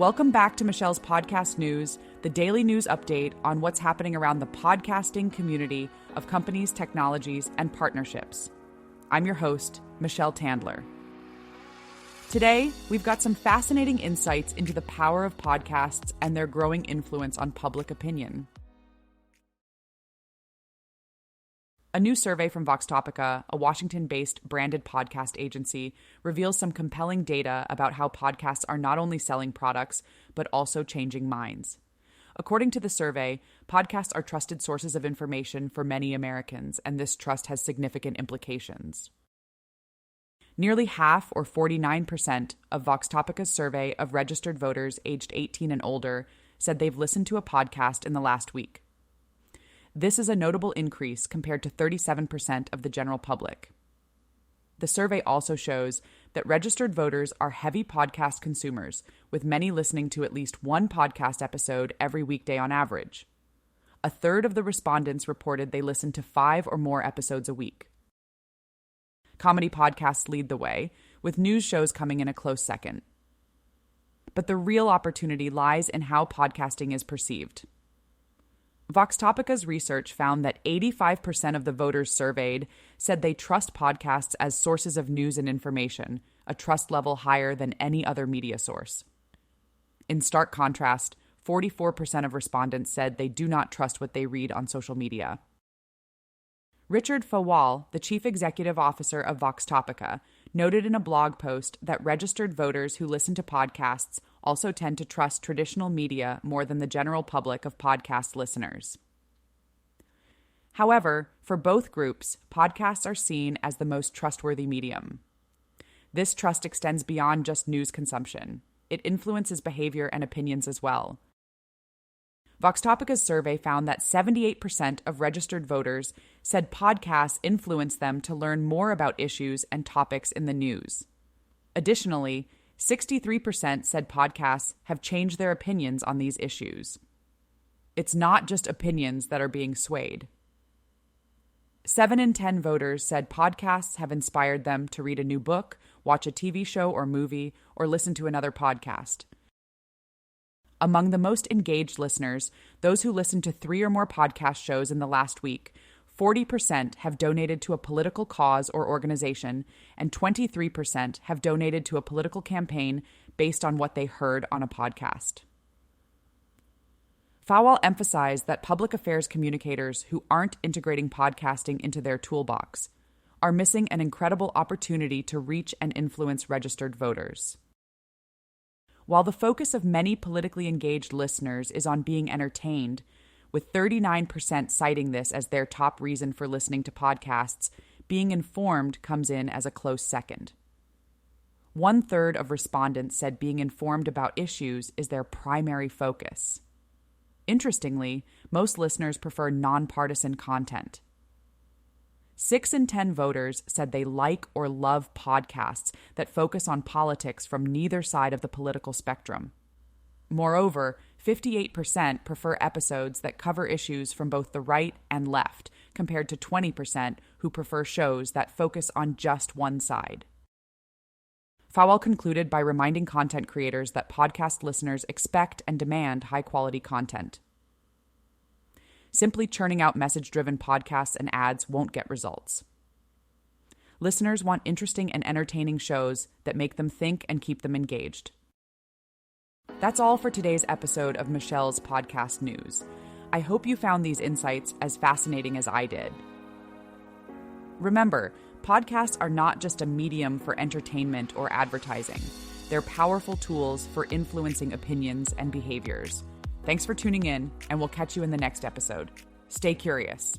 Welcome back to Michelle's Podcast News, the daily news update on what's happening around the podcasting community of companies, technologies, and partnerships. I'm your host, Michelle Tandler. Today, we've got some fascinating insights into the power of podcasts and their growing influence on public opinion. A new survey from Voxtopica, a Washington-based branded podcast agency, reveals some compelling data about how podcasts are not only selling products, but also changing minds. According to the survey, podcasts are trusted sources of information for many Americans, and this trust has significant implications. Nearly half, or 49%, of Voxtopica's survey of registered voters aged 18 and older said they've listened to a podcast in the last week. This is a notable increase compared to 37% of the general public. The survey also shows that registered voters are heavy podcast consumers, with many listening to at least one podcast episode every weekday on average. A third of the respondents reported they listened to 5 or more episodes a week. Comedy podcasts lead the way, with news shows coming in a close second. But the real opportunity lies in how podcasting is perceived. Voxtopica's research found that 85% of the voters surveyed said they trust podcasts as sources of news and information, a trust level higher than any other media source. In stark contrast, 44% of respondents said they do not trust what they read on social media. Richard Fawal, the chief executive officer of Voxtopica, noted in a blog post that registered voters who listen to podcasts also tend to trust traditional media more than the general public of podcast listeners. However, for both groups, podcasts are seen as the most trustworthy medium. This trust extends beyond just news consumption. It influences behavior and opinions as well. Voxtopica's survey found that 78% of registered voters said podcasts influence them to learn more about issues and topics in the news. Additionally, 63% said podcasts have changed their opinions on these issues. It's not just opinions that are being swayed. 7 in 10 voters said podcasts have inspired them to read a new book, watch a TV show or movie, or listen to another podcast. Among the most engaged listeners, those who listened to 3 or more podcast shows in the last week, 40% have donated to a political cause or organization, and 23% have donated to a political campaign based on what they heard on a podcast. Fawal emphasized that public affairs communicators who aren't integrating podcasting into their toolbox are missing an incredible opportunity to reach and influence registered voters. While the focus of many politically engaged listeners is on being entertained, with 39% citing this as their top reason for listening to podcasts, being informed comes in as a close second. 1/3 of respondents said being informed about issues is their primary focus. Interestingly, most listeners prefer nonpartisan content. 6 in 10 voters said they like or love podcasts that focus on politics from neither side of the political spectrum. Moreover, 58% prefer episodes that cover issues from both the right and left, compared to 20% who prefer shows that focus on just one side. Fawal concluded by reminding content creators that podcast listeners expect and demand high-quality content. Simply churning out message-driven podcasts and ads won't get results. Listeners want interesting and entertaining shows that make them think and keep them engaged. That's all for today's episode of Michelle's Podcast News. I hope you found these insights as fascinating as I did. Remember, podcasts are not just a medium for entertainment or advertising. They're powerful tools for influencing opinions and behaviors. Thanks for tuning in, and we'll catch you in the next episode. Stay curious.